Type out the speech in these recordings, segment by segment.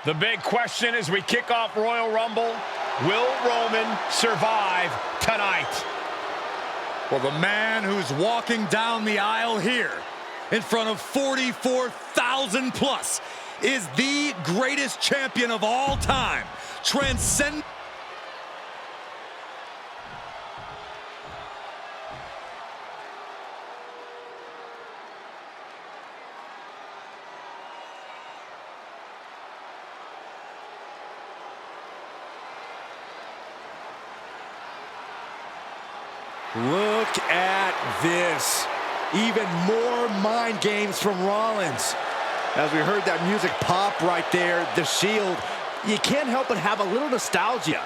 The big question as we kick off Royal Rumble, will Roman survive tonight? Well, the man who's walking down the aisle here in front of 44,000 plus is the greatest champion of all time. Transcend. Look at this. Even more mind games from Rollins. As we heard that music pop right there, the Shield, you can't help but have a little nostalgia.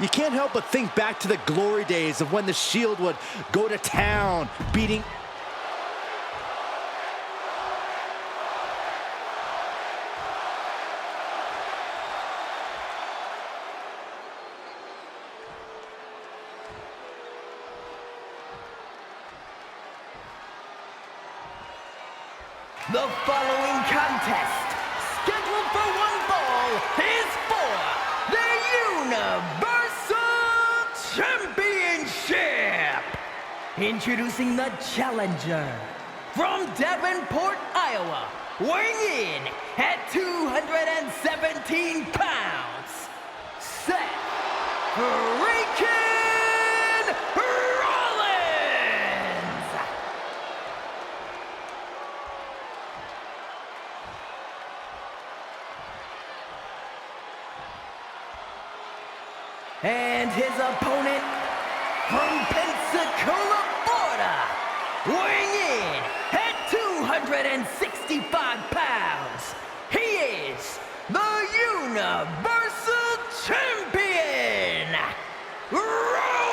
You can't help but think back to the glory days of when the Shield would go to town, beating... The following contest, scheduled for one fall, is for the Universal Championship. Introducing the challenger from Davenport, Iowa, weighing in at 217 pounds, Seth freaking Rollins. And his opponent from Pensacola, Florida, weighing in at 265 pounds, he is the Universal Champion, Roman Reigns.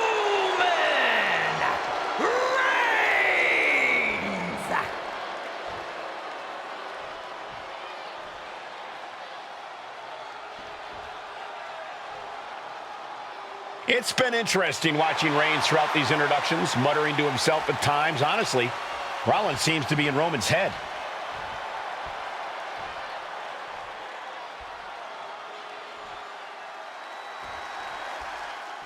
It's been interesting watching Reigns throughout these introductions, muttering to himself at times. Honestly, Rollins seems to be in Roman's head.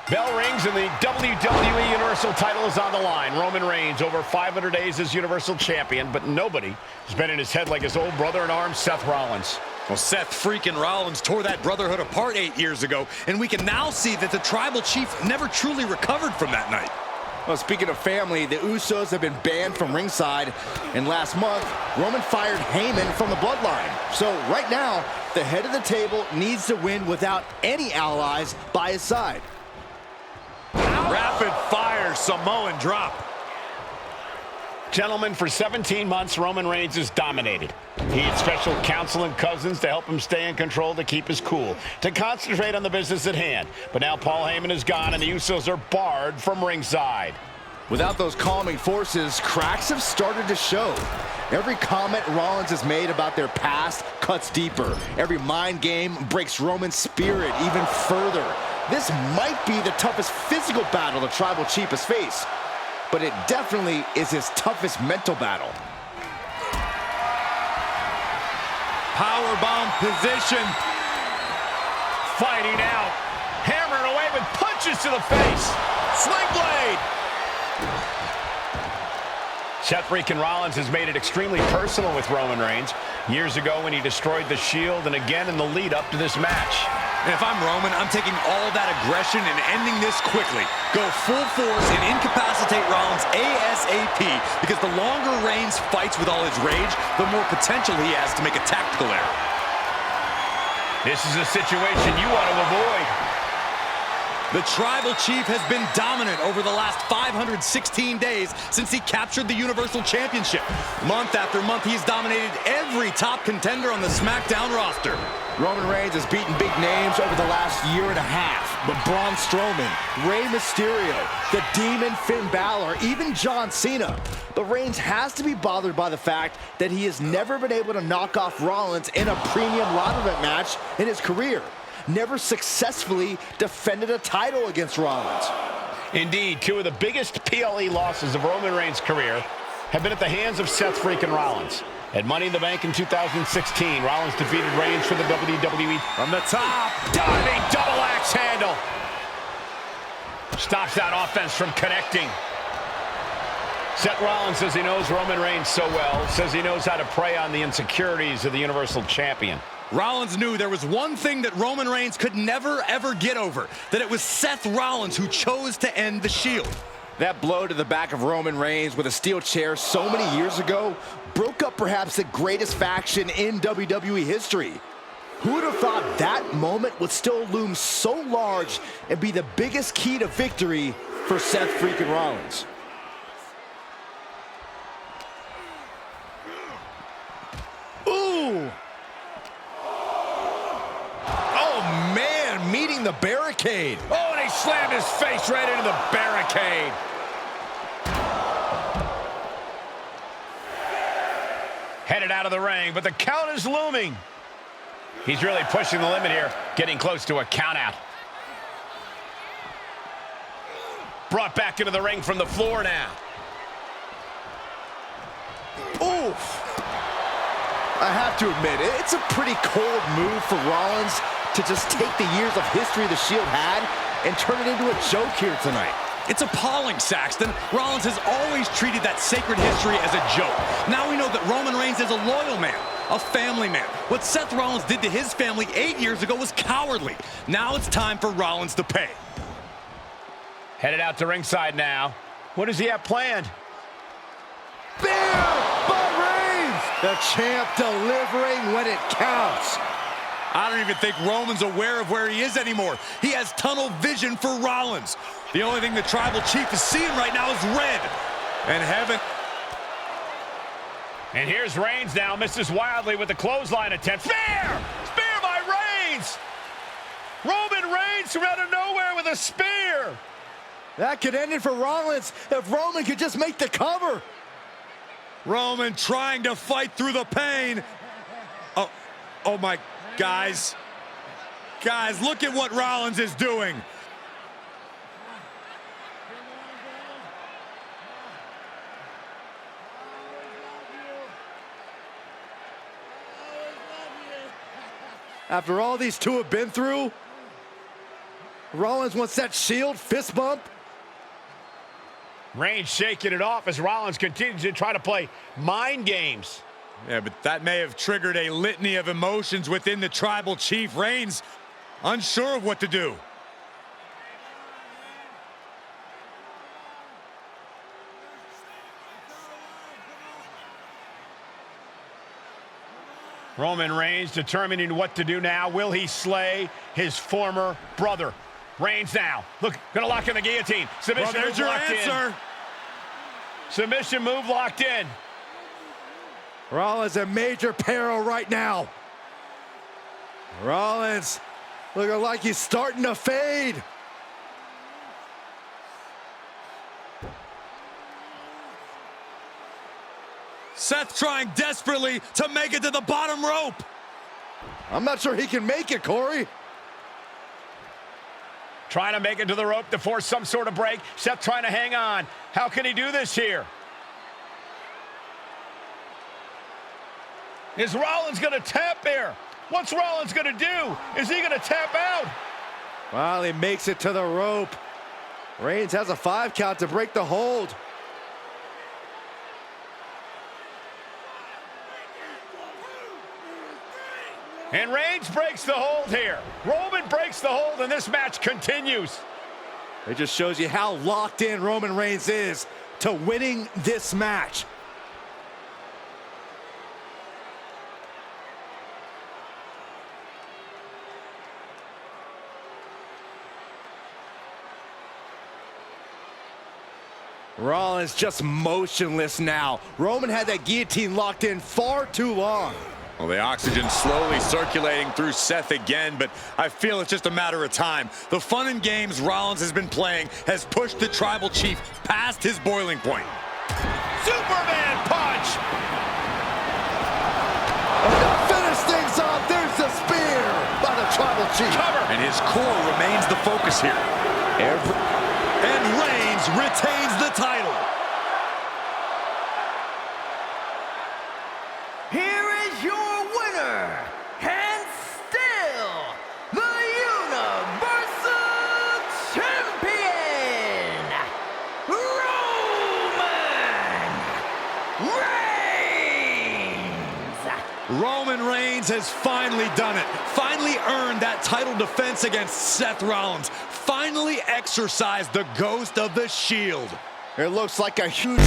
Bell rings and the WWE Universal title is on the line. Roman Reigns, over 500 days as Universal Champion, but nobody has been in his head like his old brother-in-arms, Seth Rollins. Well, Seth freaking Rollins tore that brotherhood apart 8 years ago, and we can now see that the tribal chief never truly recovered from that night. Well, speaking of family, the Usos have been banned from ringside, and last month, Roman fired Heyman from the Bloodline. So right now, the head of the table needs to win without any allies by his side. Rapid fire Samoan drop. Gentlemen, for 17 months, Roman Reigns has dominated. He had special counsel and cousins to help him stay in control, to keep his cool, to concentrate on the business at hand. But now Paul Heyman is gone, and the Usos are barred from ringside. Without those calming forces, cracks have started to show. Every comment Rollins has made about their past cuts deeper. Every mind game breaks Roman's spirit even further. This might be the toughest physical battle the tribal chief has faced, but it definitely is his toughest mental battle. Powerbomb position. Fighting out. Hammering away with punches to the face. Sling blade. Seth freaking Rollins has made it extremely personal with Roman Reigns. Years ago when he destroyed the Shield, and again in the lead up to this match. And if I'm Roman, I'm taking all that aggression and ending this quickly. Go full force and incapacitate Rollins ASAP, because the longer Reigns fights with all his rage, the more potential he has to make a tactical error. This is a situation you want to avoid. The tribal chief has been dominant over the last 516 days since he captured the Universal Championship. Month after month, he's dominated every top contender on the SmackDown roster. Roman Reigns has beaten big names over the last year and a half, but Braun Strowman, Rey Mysterio, the Demon Finn Balor, even John Cena. But Reigns has to be bothered by the fact that he has never been able to knock off Rollins in a premium live event match in his career. Never successfully defended a title against Rollins. Indeed, two of the biggest PLE losses of Roman Reigns' career have been at the hands of Seth freaking Rollins. At Money in the Bank in 2016, Rollins defeated Reigns for the WWE. From the top. Diving double axe handle. Stops that offense from connecting. Seth Rollins says he knows Roman Reigns so well, says he knows how to prey on the insecurities of the Universal Champion. Rollins knew there was one thing that Roman Reigns could never, ever get over, that it was Seth Rollins who chose to end the Shield. That blow to the back of Roman Reigns with a steel chair so many years ago broke up perhaps the greatest faction in WWE history. Who would have thought that moment would still loom so large and be the biggest key to victory for Seth freaking Rollins? Ooh! Oh, man, meeting the barricade. Oh, and he slammed his face right into the barricade. Headed out of the ring, but the count is looming. He's really pushing the limit here, getting close to a count out. Brought back into the ring from the floor now. Oof. I have to admit, it's a pretty cold move for Rollins to just take the years of history the Shield had and turn it into a joke here tonight. It's appalling, Saxton. Rollins has always treated that sacred history as a joke. Now we know that Roman Reigns is a loyal man, a family man. What Seth Rollins did to his family 8 years ago was cowardly. Now it's time for Rollins to pay. Headed out to ringside now. What does he have planned? Spear by Reigns! The champ delivering when it counts. I don't even think Roman's aware of where he is anymore. He has tunnel vision for Rollins. The only thing the Tribal Chief is seeing right now is red. And heaven. And here's Reigns now, misses wildly with the clothesline attempt. Spear! Spear by Reigns! Roman Reigns from out of nowhere with a spear! That could end it for Rollins if Roman could just make the cover. Roman trying to fight through the pain. Oh my, guys. Guys, look at what Rollins is doing. After all these two have been through, Rollins wants that Shield fist bump. Reigns shaking it off as Rollins continues to try to play mind games. Yeah, but that may have triggered a litany of emotions within the Tribal Chief. Reigns unsure of what to do. Roman Reigns determining what to do now. Will he slay his former brother? Reigns now. Look, gonna lock in the guillotine. Submission Well, there's move your locked answer. in. Submission move locked in. Rollins in major peril right now. Rollins looking like he's starting to fade. Seth trying desperately to make it to the bottom rope. I'm not sure he can make it, Corey. Trying to make it to the rope to force some sort of break. Seth trying to hang on. How can he do this here? Is Rollins going to tap there? What's Rollins going to do? Is he going to tap out? Well, he makes it to the rope. Reigns has a 5 count to break the hold. And Reigns breaks the hold here. Roman breaks the hold, and this match continues. It just shows you how locked in Roman Reigns is to winning this match. Rollins just motionless now. Roman had that guillotine locked in far too long. Well, the oxygen slowly circulating through Seth again, but I feel it's just a matter of time. The fun and games Rollins has been playing has pushed the Tribal Chief past his boiling point. Superman punch! And to finish things off, there's the spear by the Tribal Chief. Cover! And his core remains the focus here. And Reigns retains the title. Reigns has finally done it. Finally earned that title defense against Seth Rollins. Finally exorcised the ghost of the Shield. It looks like a huge